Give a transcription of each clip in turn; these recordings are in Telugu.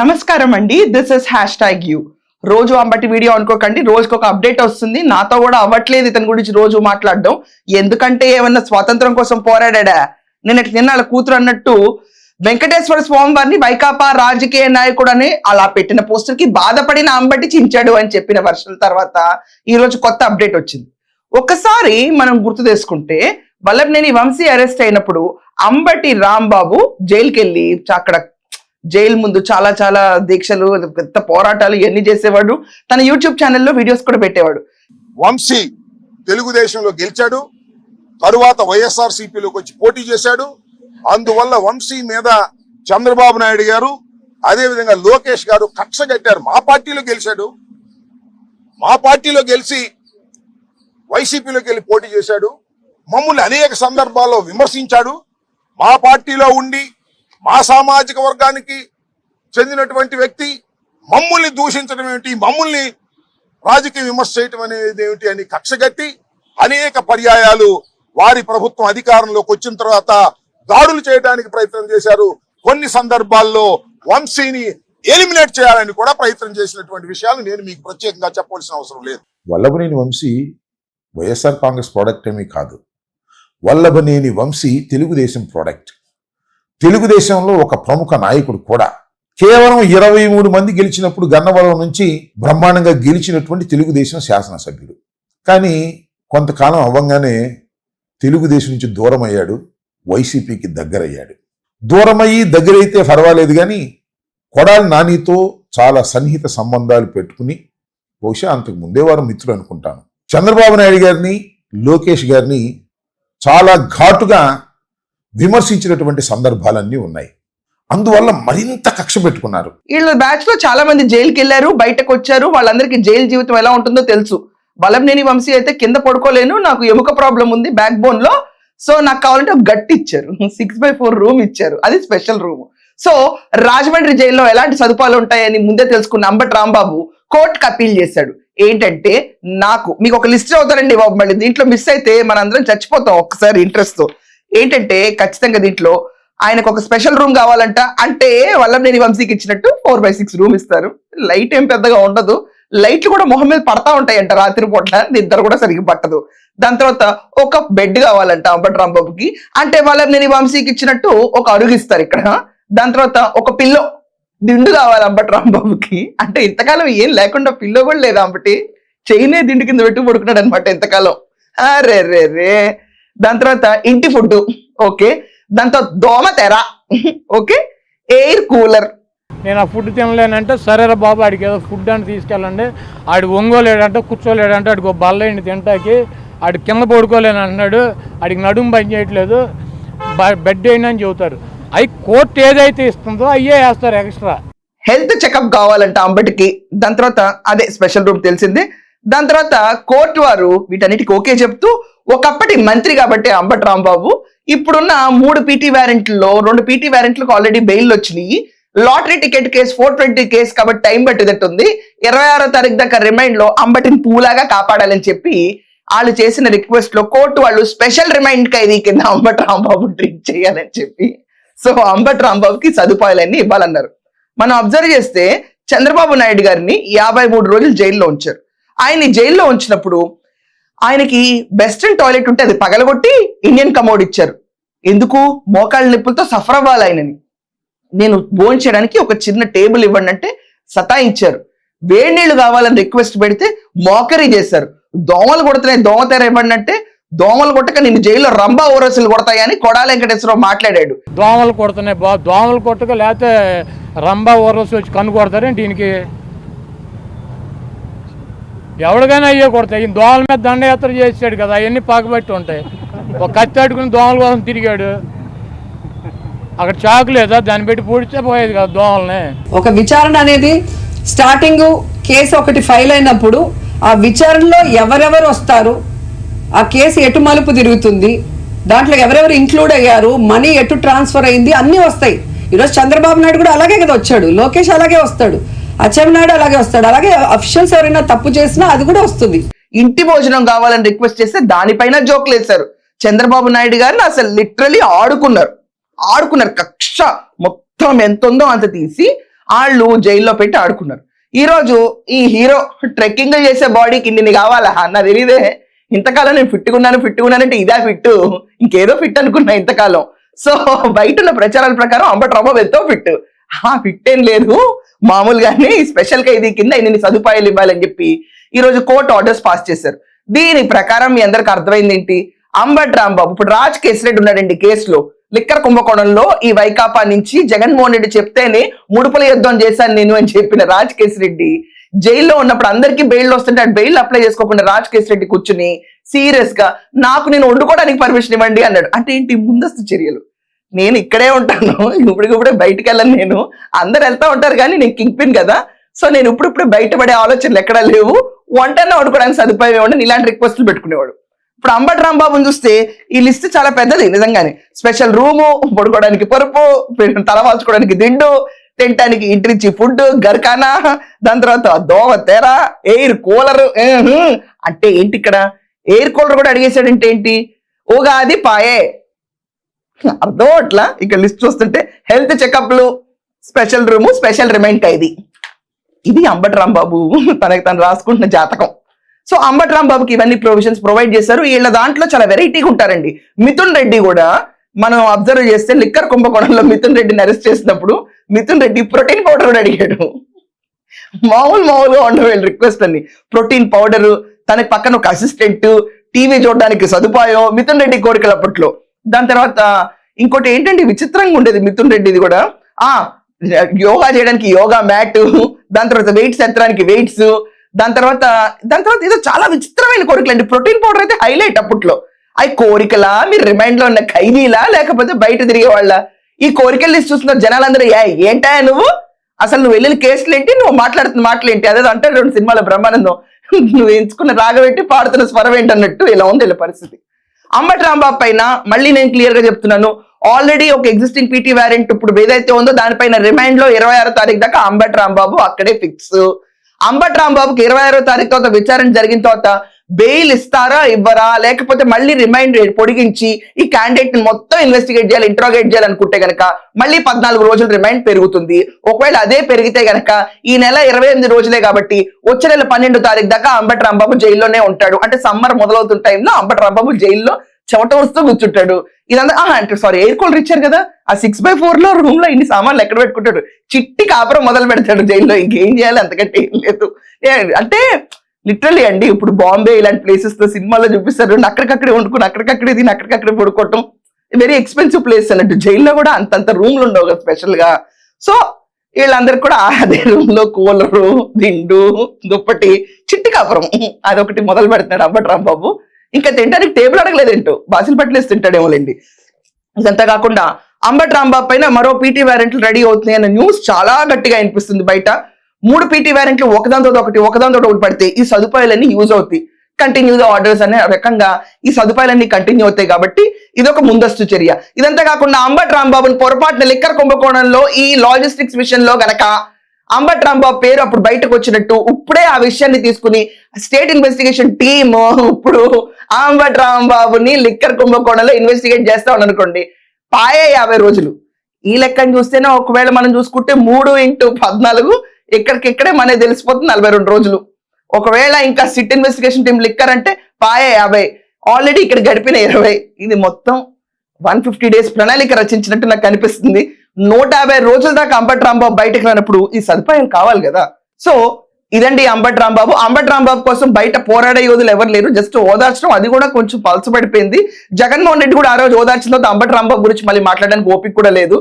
నమస్కారం అండి, దిస్ ఇస్ #you. రోజు అంబటి వీడియో అనుకోకండి, రోజుకి ఒక అప్డేట్ వస్తుంది. నాతో కూడా అవ్వట్లేదు ఇతని గురించి రోజు మాట్లాడడం. ఎందుకంటే ఏమన్నా స్వాతంత్రం కోసం పోరాడా నిన్న వాళ్ళ కూతురు అన్నట్టు వెంకటేశ్వర స్వామి వారిని వైకాపా రాజకీయ నాయకుడు అని అలా పెట్టిన పోస్టర్ కి బాధపడిన అంబటి చించాడు అని చెప్పిన వర్షాల తర్వాత ఈ రోజు కొత్త అప్డేట్ వచ్చింది. ఒక్కసారి మనం గుర్తు చేసుకుంటే వల్లభనేని వంశీ అరెస్ట్ అయినప్పుడు అంబటి రాంబాబు జైలుకి వెళ్ళి అక్కడ జైలు ముందు చాలా చాలా దీక్షలు, పెద్ద పోరాటాలు ఇవన్నీ చేసేవాడు. తన యూట్యూబ్ ఛానల్లో వీడియోస్ కూడా పెట్టేవాడు. వంశీ తెలుగుదేశంలో గెలిచాడు, తరువాత వైఎస్ఆర్సీపీలోకి వచ్చి పోటీ చేశాడు. అందువల్ల వంశీ మీద చంద్రబాబు నాయుడు గారు అదేవిధంగా లోకేష్ గారు కక్ష కట్టారు. మా పార్టీలో గెలిచాడు, మా పార్టీలో గెలిచి వైసీపీలోకి వెళ్ళి పోటీ చేశాడు. మమ్మల్ని అనేక సందర్భాల్లో విమర్శించాడు. మా పార్టీలో ఉండి మా సామాజిక వర్గానికి చెందినటువంటి వ్యక్తి మమ్మల్ని దూషించడం ఏమిటి, మమ్మల్ని రాజకీయ విమర్శ చేయటం అనేది ఏమిటి అని కక్షగట్టి అనేక పర్యాయాలు వారి ప్రభుత్వం అధికారంలోకి వచ్చిన తర్వాత దాడులు చేయడానికి ప్రయత్నం చేశారు. కొన్ని సందర్భాల్లో వంశీని ఎలిమినేట్ చేయాలని కూడా ప్రయత్నం చేసినటువంటి విషయాలు నేను మీకు ప్రత్యేకంగా చెప్పవలసిన అవసరం లేదు. వల్లభనేని వంశీ వైఎస్ఆర్ కాంగ్రెస్ ప్రోడక్ట్ ఏమీ కాదు. వల్లభనేని వంశీ తెలుగుదేశం ప్రోడక్ట్. తెలుగుదేశంలో ఒక ప్రముఖ నాయకుడు కూడా. కేవలం 23 మంది గెలిచినప్పుడు గన్నవరం నుంచి బ్రహ్మాండంగా గెలిచినటువంటి తెలుగుదేశం శాసనసభ్యుడు. కానీ కొంతకాలం అవ్వంగానే తెలుగుదేశం నుంచి దూరం అయ్యాడు, వైసీపీకి దగ్గరయ్యాడు. దూరమయ్యి దగ్గరైతే పర్వాలేదు కానీ కొడాలి నానితో చాలా సన్నిహిత సంబంధాలు పెట్టుకుని, బహుశా అంతకు ముందే వారు మిత్రులు అనుకుంటాను, చంద్రబాబు నాయుడు గారిని లోకేష్ గారిని చాలా ఘాటుగా విమర్శించినటువంటి సందర్భాలన్నీ ఉన్నాయి. అందువల్ల మరింత కక్ష పెట్టుకున్నారు. వీళ్ళ బ్యాచ్ లో చాలా మంది జైలుకి వెళ్ళారు, బయటకు వచ్చారు. వాళ్ళందరికీ జైలు జీవితం ఎలా ఉంటుందో తెలుసు. వల్లభనేని వంశీ అయితే కింద పడుకోలేను, నాకు ఎముక ప్రాబ్లం ఉంది బ్యాక్ బోన్ లో, సో నాకు కావాలంటే ఒక గట్టి ఇచ్చారు, 6x4 రూమ్ ఇచ్చారు, అది స్పెషల్ రూమ్. సో రాజమండ్రి జైల్లో ఎలాంటి సదుపాయాలు ఉంటాయని ముందే తెలుసుకున్న అంబటి రాంబాబు కోర్టుకు అప్పీల్ చేశాడు. ఏంటంటే, మీకు ఒక లిస్ట్ అవుతారండి బాబు, మళ్ళీ దీంట్లో మిస్ అయితే మనందరం చచ్చిపోతాం ఒక్కసారి ఇంట్రెస్ట్ తో. ఏంటంటే ఖచ్చితంగా దీంట్లో ఆయనకు ఒక స్పెషల్ రూమ్ కావాలంట. అంటే వల్లభనేని వంశీకి ఇచ్చినట్టు 4x6 రూమ్ ఇస్తారు. లైట్ ఏం పెద్దగా ఉండదు, లైట్లు కూడా మొహం మీద పడతా ఉంటాయంట రాత్రి పూట, నిద్ర కూడా సరిగ్గా పట్టదు. దాని తర్వాత ఒక బెడ్ కావాలంట అంబటి రాంబాబుకి. అంటే వల్లభనేని వంశీకి ఇచ్చినట్టు ఒక అరుగు ఇస్తారు ఇక్కడ. దాని తర్వాత ఒక పిల్లో దిండు కావాలి అంబటి రాంబాబుకి. అంటే ఇంతకాలం ఏం లేకుండా పిల్లో కూడా లేదా అంబటి, చైనే దిండు కింద పెట్టు పడుకున్నాడు అనమాట ఇంతకాలం. రే రే రే. దాని తర్వాత ఇంటి ఫుడ్ ఓకే, దాంతో దోమ తెర ఓకే, ఎయిర్ కూలర్. నేను ఆ ఫుడ్ తినలేనంటే సరేరా బాబు ఆడికి ఏదో ఫుడ్ అని తీసుకెళ్ళండి, ఆడు ఒంగోలేడంటే కూర్చోలేడంటే ఆడికి ఒక బల్లైంది తింటాకి, ఆడి కింద పడుకోలేని అంటున్నాడు, ఆడికి నడుము పని చేయట్లేదు, బెడ్ అయినా అని చెబుతారు. అవి కోర్టు ఏదైతే ఇస్తుందో అయ్యే వేస్తారు ఎక్స్ట్రా. హెల్త్ చెకప్ కావాలంట అంబటికి. దాని తర్వాత అదే స్పెషల్ రూమ్ తెలిసిందే. దాని తర్వాత కోర్టు వారు వీటన్నిటికి ఓకే చెప్తూ, ఒకప్పటి మంత్రి కాబట్టి అంబటి రాంబాబు ఇప్పుడున్న 3 పీటీ వ్యారెంట్లలో 2 పీటీ వ్యారెంట్లకు ఆల్రెడీ బెయిల్ వచ్చినాయి. లాటరీ టికెట్ కేసు 420 కేసు కాబట్టి టైం పట్టేటట్టుంది. 26వ తారీఖు దాకా రిమైండ్ లో అంబటిని పూలాగా కాపాడాలని చెప్పి వాళ్ళు చేసిన రిక్వెస్ట్ లో కోర్టు వాళ్ళు స్పెషల్ రిమైండ్ ఖైదీ కింద అంబటి రాంబాబు ట్రీట్ చేయాలని చెప్పి, సో అంబటి రాంబాబుకి సదుపాయాలన్నీ ఇవ్వాలన్నారు. మనం అబ్జర్వ్ చేస్తే చంద్రబాబు నాయుడు గారిని 53 రోజులు జైల్లో ఉంచారు. ఆయన్ని జైల్లో ఉంచినప్పుడు ఆయనకి వెస్ట్రన్ టాయిలెట్ ఉంటే అది పగలగొట్టి ఇండియన్ కమోడ్ ఇచ్చారు. ఎందుకు? మోకాళ్ళ నొప్పులతో సఫర్ అవ్వాలి ఆయనని. నేను భోజనం చేయడానికి ఒక చిన్న టేబుల్ ఇవ్వండి అంటే సతాయించారు. వేడి నీళ్లు కావాలని రిక్వెస్ట్ పెడితే మోకరీ చేశారు. దోమలు కొడుతున్నాయి, దోమ తెర ఇవ్వండి అంటే దోమలు కొట్టక నిన్ను జైల్లో రంభా ఓరసులు కొడతాయని కొడాలి వెంకటేశ్వరరావు మాట్లాడాడు. దోమలు కొడుతున్నాయి బాబు, దోమలు కొట్టక లేకపోతే రంభా ఓరసు వచ్చి కన్ను కొడతారేంటి దీనికి? ఎవరికైనా అయ్యే కొడతాయి. దోమల మీద దండయాత్ర చేసాడు కదా, అవన్నీ పాకబట్టి ఉంటాయి. ఒక కత్తి అడుకుని దోమల కోసం తిరిగాడు, అక్కడ చాకు లేదా దాన్ని పెట్టి పూడిస్తే పోయేది కదా దోమల్ని. ఒక విచారణ అనేది స్టార్టింగ్ కేసు ఒకటి ఫైల్ అయినప్పుడు ఆ విచారణలో ఎవరెవరు వస్తారు, ఆ కేసు ఎటు మలుపు తిరుగుతుంది, దాంట్లో ఎవరెవరు ఇంక్లూడ్ అయ్యారు, మనీ ఎటు ట్రాన్స్ఫర్ అయింది, అన్నీ వస్తాయి. ఈరోజు చంద్రబాబు నాయుడు కూడా అలాగే కదా వచ్చాడు, లోకేష్ అలాగే వస్తాడు, అచ్చెన్నాయుడు అలాగే వస్తాడు. అలాగే అఫీషియల్స్ ఎవరైనా తప్పు చేసినా అది కూడా వస్తుంది. ఇంటి భోజనం కావాలని రిక్వెస్ట్ చేస్తే దానిపైన జోకులు వేశారు. చంద్రబాబు నాయుడు గారిని అసలు లిటరలీ ఆడుకున్నారు. కక్ష మొత్తం ఎంత ఉందో అంత తీసి వాళ్ళు జైల్లో పెట్టి ఆడుకున్నారు. ఈ రోజు ఈ హీరో ట్రెక్కింగ్ చేసే బాడీకి ఇన్ని కావాలా అన్న తెలియదే. ఇంతకాలం నేను ఫిట్టుకున్నానంటే ఇదా ఫిట్, ఇంకేదో ఫిట్ అనుకున్నా ఇంతకాలం. సో బయట ఉన్న ప్రచారాల ప్రకారం అంబటి రాంబాబు ఎంతో ఫిట్ ఏం లేదు, మామూలుగానే స్పెషల్ గా ఇది కింద ఇన్ని సదుపాయాలు ఇవ్వాలని చెప్పి ఈ రోజు కోర్టు ఆర్డర్స్ పాస్ చేశారు. దీని ప్రకారం మీ అందరికి అర్థమైంది ఏంటి, అంబటి రాంబాబు ఇప్పుడు రాజ్ కేసిరెడ్డి ఉన్నాడండి కేసులో, లిక్కర్ కుంభకోణంలో ఈ వైకాపా నుంచి జగన్మోహన్ రెడ్డి చెప్తేనే ముడుపుల యుద్ధం చేశాను నేను అని చెప్పిన రాజ్ కేసిరెడ్డి జైల్లో ఉన్నప్పుడు అందరికీ బెయిల్ వస్తుంటే అటు బెయిల్ అప్లై చేసుకోకుండా రాజ్ కేసిరెడ్డి కూర్చుని సీరియస్ గా నేను వండుకోవడానికి పర్మిషన్ ఇవ్వండి అన్నాడు. అంటే ఏంటి, ముందస్తు చర్యలు. నేను ఇక్కడే ఉంటాను, ఇప్పుడే బయటకు వెళ్ళను, నేను అందరు వెళ్తా ఉంటారు కానీ నేను కింగ్ పిన్ కదా, సో నేను ఇప్పుడే బయటపడే ఆలోచనలు ఎక్కడా లేవు, వంటనే వండుకోవడానికి సదుపాయం ఇవ్వండి, ఇలాంటి రిక్వెస్ట్లు పెట్టుకునేవాడు. ఇప్పుడు అంబటి రాంబాబుని చూస్తే ఈ లిస్ట్ చాలా పెద్దది నిజంగానే. స్పెషల్ రూము, పడుకోవడానికి పరుపు, తల వాల్చుకోవడానికి దిండు, తినటానికి ఇంటి నుంచి ఫుడ్, గర్ఖానా, దాని తర్వాత దోమ తెర, ఎయిర్ కూలర్. అంటే ఏంటి ఇక్కడ ఎయిర్ కూలర్ కూడా అడిగేశాడంటే ఏంటి, ఉగాది పాయే అర్థం అట్లా. ఇక లిస్ట్ చూస్తుంటే హెల్త్ చెకప్లు, స్పెషల్ రూము, స్పెషల్ రిమైండ్ ఖైదీ. ఇది అంబటి రాంబాబు తనకి తను రాసుకుంటున్న జాతకం. సో అంబటి రాంబాబుకి ఇవన్నీ ప్రొవిజన్స్ ప్రొవైడ్ చేశారు. వీళ్ళ దాంట్లో చాలా వెరైటీగా ఉంటారండి. మిథున్ రెడ్డి కూడా మనం అబ్జర్వ్ చేస్తే లిక్కర్ కుంభకోణంలో మిథున్ రెడ్డిని అరెస్ట్ చేసినప్పుడు మిథున్ రెడ్డి ప్రోటీన్ పౌడర్ కూడా అడిగాడు. మామూలుగా ఉండవు వీళ్ళ రిక్వెస్ట్ అన్ని. ప్రోటీన్ పౌడర్, తనకి పక్కన ఒక అసిస్టెంట్, టీవీ చూడడానికి సదుపాయం, మిథున్ రెడ్డి కోరికలు అప్పట్లో. దాని తర్వాత ఇంకోటి ఏంటంటే విచిత్రంగా ఉండేది మిథున్ రెడ్డిది కూడా, యోగా చేయడానికి యోగా మ్యాట్, దాని తర్వాత వెయిట్స్ ఎత్తడానికి వెయిట్స్, దాని తర్వాత ఏదో చాలా విచిత్రమైన కోరికలు అండి. ప్రోటీన్ పౌడర్ అయితే హైలైట్ అప్పట్లో. అవి కోరికలా, మీరు రిమైండ్ లో ఉన్న ఖైదీలా, లేకపోతే బయట తిరిగే వాళ్ళ? ఈ కోరికలు లిస్ట్ చూస్తున్న జనాలందరూ ఏంటా నువ్వు, అసలు నువ్వు వెళ్ళిన కేసులు ఏంటి, నువ్వు మాట్లాడుతున్న మాటలు ఏంటి, అదే అంటాడు రెండు సినిమాల బ్రహ్మానందం, నువ్వు ఎంచుకున్న రాగబెట్టి పాడుతున్న స్వరం ఏంటన్నట్టు ఇలా ఉంది ఇలా పరిస్థితి. అంబటి రాంబాబు పైన మళ్ళీ నేను క్లియర్ గా చెప్తున్నాను, ఆల్రెడీ ఒక ఎగ్జిస్టింగ్ పీటీ వారెంట్ ఇప్పుడు ఏదైతే ఉందో దానిపైన రిమైండ్ లో 26వ తారీఖు దాకా అంబటి రాంబాబు అక్కడే ఫిక్స్. అంబటి రాంబాబుకి 26వ తారీఖు తర్వాత విచారణ జరిగిన తర్వాత బెయిల్ ఇస్తారా ఇవ్వరా, లేకపోతే మళ్ళీ రిమైండ్ పొడిగించి ఈ క్యాండిడేట్ ని మొత్తం ఇన్వెస్టిగేట్ చేయాలి, ఇంట్రాగేట్ చేయాలనుకుంటే గనక మళ్ళీ 14 రోజులు రిమైండ్ పెరుగుతుంది. ఒకవేళ అదే పెరిగితే గనక ఈ నెల 28 రోజులే కాబట్టి వచ్చే నెల 12వ తారీఖు దాకా అంబటి రాంబాబు జైల్లోనే ఉంటాడు. అంటే సమ్మర్ మొదలవుతున్న టైంలో అంబటి రాంబాబు జైల్లో చెమట వస్తూ కూర్చుంటాడు. ఇదంతా అంటే ఎయిర్ కూలర్ ఇచ్చారు కదా, ఆ 6x4 లో రూమ్ లో ఇన్ని సామాన్లు ఎక్కడ పెట్టుకుంటాడు, చిట్టి కాపురం మొదలు పెడతాడు జైల్లో. ఇంకేం చేయాలి, అంతకంటే ఏం లేదు. అంటే లిటరల్లీ అండి, ఇప్పుడు బాంబే ఇలాంటి ప్లేసెస్ లో సినిమాలో చూపిస్తారు, అక్కడికక్కడే వండుకుని అక్కడికక్కడే తిని అక్కడికక్కడే పడుకోవటం, వెరీ ఎక్స్పెన్సివ్ ప్లేస్ అన్నట్టు. జైల్లో కూడా అంతంత రూమ్లు ఉండవు కదా స్పెషల్ గా. సో వీళ్ళందరికి కూడా అదే రూమ్ లో కూలరు, దిండు, దుప్పటి, చిట్టి కాపురం అదొకటి మొదలు పెడుతున్నాడు అంబటి రాంబాబు. ఇంకా తింటానికి టేబుల్ అడగలేదేంటో, బాసిల్ పట్లేసి తింటాడేమోలేండి. ఇదంతా కాకుండా అంబటి రాంబాబు పైన మరో పీటీ వారెంట్లు రెడీ అవుతున్నాయి అన్న న్యూస్ చాలా గట్టిగా అనిపిస్తుంది బయట. 3 పీటీ వారెంట్లు ఒకదాంతో ఒకటి పడితే ఈ సదుపాయాలన్నీ యూజ్ అవుతాయి. కంటిన్యూగా ఆర్డర్స్ అనే రకంగా ఈ సదుపాయాలన్నీ కంటిన్యూ అవుతాయి కాబట్టి ఇదొక ముందస్తు చర్య. ఇదంతా కాకుండా అంబటి రాంబాబుని పొరపాటున లిక్కర్ కుంభకోణంలో ఈ లాజిస్టిక్స్ విషయంలో గనక అంబటి రాంబాబు పేరు అప్పుడు బయటకు వచ్చినట్టు ఇప్పుడే ఆ విషయాన్ని తీసుకుని స్టేట్ ఇన్వెస్టిగేషన్ టీమ్ ఇప్పుడు అంబటి రాంబాబుని లిక్కర్ కుంభకోణంలో ఇన్వెస్టిగేట్ చేస్తా ఉన్నారనుకోండి, పాయే 50 రోజులు. ఈ లెక్కను చూస్తేనే ఒకవేళ మనం చూసుకుంటే 3x14 ఇక్కడికిక్కడే మనకి తెలిసిపోతుంది 42 రోజులు. ఒకవేళ ఇంకా సిట్ ఇన్వెస్టిగేషన్ టీం లిక్కర్ అంటే పాయే 50, ఆల్రెడీ ఇక్కడ గడిపిన 20. ఇది మొత్తం 150 డేస్ ప్రణాళిక రచించినట్టు నాకు కనిపిస్తుంది. 150 రోజుల దాకా అంబటి రాంబాబు బయటకు రానప్పుడు ఈ సదుపాయం కావాలి కదా. సో ఇదండి అంబటి రాంబాబు. అంబటి రాంబాబు కోసం బయట పోరాడే యోధులు ఎవరు లేరు, జస్ట్ ఓదార్చడం, అది కూడా కొంచెం పలచబడిపోయింది. జగన్మోహన్ రెడ్డి కూడా ఆ రోజు ఓదార్చిన తర్వాత అంబటి రాంబాబు గురించి మళ్ళీ మాట్లాడడానికి ఓపిక కూడా లేదు.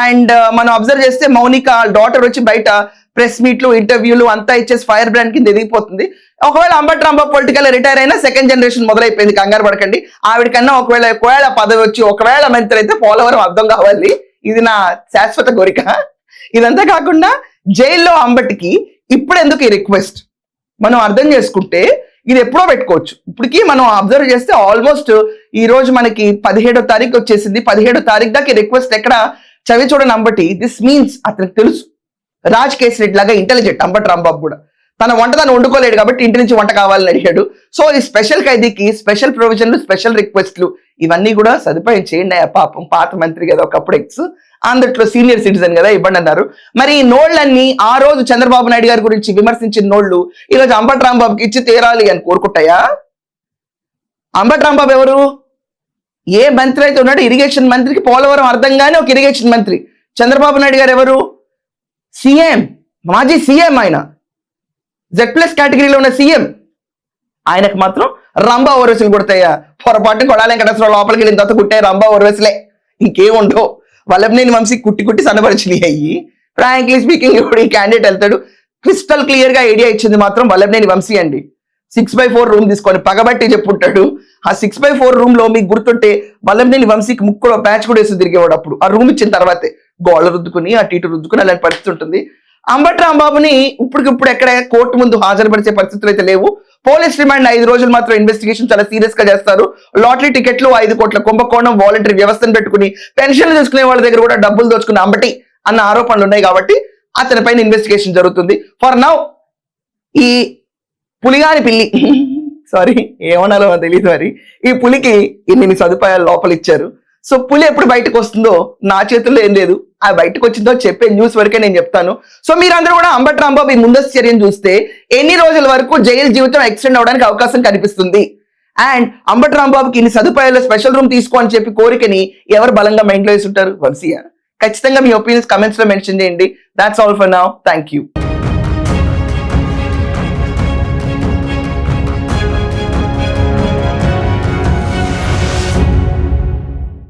అండ్ మనం అబ్జర్వ్ చేస్తే మౌనిక డాటర్ వచ్చి బయట ప్రెస్ మీట్లు, ఇంటర్వ్యూలు అంతా ఇచ్చేసి ఫైర్ బ్రాండ్ కింద ఎదిగిపోతుంది. ఒకవేళ అంబటి రాంబాబు పొలిటికల్ రిటైర్ అయినా సెకండ్ జనరేషన్ మొదలైపోయింది, కంగారు పడకండి. ఆవిడకన్నా ఒకవేళ పదవి వచ్చి ఒకవేళ మంత్రి అయితే పోలవరం అర్థం కావాలి. ఇది నా శాశ్వత కోరిక. ఇదంతా కాకుండా జైల్లో అంబటికి ఇప్పుడు ఎందుకు ఈ రిక్వెస్ట్ మనం అర్థం చేసుకుంటే ఇది ఎప్పుడో పెట్టుకోవచ్చు. ఇప్పటికీ మనం అబ్జర్వ్ చేస్తే ఆల్మోస్ట్ ఈ రోజు మనకి 17వ తారీఖు వచ్చేసింది. 17వ తారీఖు దాకా ఈ రిక్వెస్ట్ ఎక్కడ చవి చూడని అంబటి. దిస్ మీన్స్ అతనికి తెలుసు రాజ్ కేసరెడ్డి లాగా ఇంటెలిజెంట్ అంబటి రాంబాబు కూడా. తన వంట తను వండుకోలేడు కాబట్టి ఇంటి నుంచి వంట కావాలని అడిగాడు. సో ఈ స్పెషల్ ఖైదీకి స్పెషల్ ప్రొవిజన్లు, స్పెషల్ రిక్వెస్ట్లు ఇవన్నీ కూడా సదుపాయం చేయండి. పాపం పాత మంత్రి కదా, ఒకప్పుడు అందుట్లో సీనియర్ సిటిజన్ కదా, ఇవ్వండి అన్నారు. మరి ఈ నోళ్లన్నీ ఆ రోజు చంద్రబాబు నాయుడు గారి గురించి విమర్శించిన నోళ్లు ఈ రోజు అంబటి రాంబాబుకి ఇచ్చి తీరాలి అని కోరుకుంటాయా? అంబటి రాంబాబు ఎవరు? ఏ మంత్రి అయితే ఉన్నాడు ఇరిగేషన్ మంత్రికి, పోలవరం అర్థం కానీ ఒక ఇరిగేషన్ మంత్రి. చంద్రబాబు నాయుడు గారు ఎవరు? సీఎం, మాజీ సీఎం. ఆయన Z+ కేటగిరీలో ఉన్న సీఎం. ఆయనకు మాత్రం రంభా ఓర్వశులు కొడతాయా? పొరపాటు కొడాలి వెంకటేశ్వరరావు లోపలికి వెళ్ళిన తర్వాత కుట్టే రంభా ఓర్వశులే, ఇంకేముండవు. వల్లభనేని వంశీ కుట్టి కుట్టి సన్నపరిచినాయి అయ్యి. ఫ్రాంక్లీ స్పీకింగ్ ఇప్పుడు ఈ క్యాండిడేట్ వెళ్తాడు. క్రిస్టల్ క్లియర్ గా ఐడియా ఇచ్చింది మాత్రం వల్లభనేని వంశీ అండి. 6/4 రూమ్ తీసుకొని పగబట్టి చెప్పుంటాడు. ఆ 6/4 రూమ్ లో మీకు గుర్తుంటే వల్లభనేని వంశీకి ముక్కులో ప్యాచ్ కూడా వేసి తిరిగేవాడు అప్పుడు. ఆ రూమ్ ఇచ్చిన తర్వాతే గోళ్ళ రుద్దుకుని అటు ఇటు రుద్దుకుని అలాంటి పరిస్థితి ఉంటుంది. అంబటి రాంబాబుని ఇప్పటికిప్పుడు ఎక్కడ కోర్టు ముందు హాజరుపరిచే పరిస్థితులు అయితే లేవు. పోలీస్ రిమాండ్ 5 రోజులు మాత్రం ఇన్వెస్టిగేషన్ చాలా సీరియస్ గా చేస్తారు. లాటరీ టికెట్లు 5 కోట్ల కుంభకోణం, వాలంటరీ వ్యవస్థను పెట్టుకుని పెన్షన్లు తీసుకునే వాళ్ళ దగ్గర కూడా డబ్బులు దోచుకునే అంబటి అన్న ఆరోపణలు ఉన్నాయి కాబట్టి అతని పైన ఇన్వెస్టిగేషన్ జరుగుతుంది. ఫర్ నౌ ఈ పులిగాని పిల్లి సారీ ఏమనాలో తెలియదు మరి, ఈ పులికి ఇన్ని సదుపాయాలు లోపల ఇచ్చారు. సో పులి ఎప్పుడు బయటకు వస్తుందో నా చేతుల్లో ఏం లేదు. ఆ బయటకు వచ్చిందో చెప్పే న్యూస్ వరకే నేను చెప్తాను. సో మీరందరూ కూడా అంబటి రాంబాబు ఈ ముందస్తు చర్యను చూస్తే ఎన్ని రోజుల వరకు జైలు జీవితం ఎక్స్టెండ్ అవడానికి అవకాశం కనిపిస్తుంది. అండ్ అంబటి రాంబాబుకి ఇన్ని సదుపాయాలు స్పెషల్ రూమ్ తీసుకో అని చెప్పి కోరికని ఎవరు బలంగా మైండ్ లో వేసి ఉంటారు? వంశీయ. ఖచ్చితంగా మీ ఒపీనియన్స్ కమెంట్స్ లో మెన్షన్ చేయండి. That's all for now. Thank you.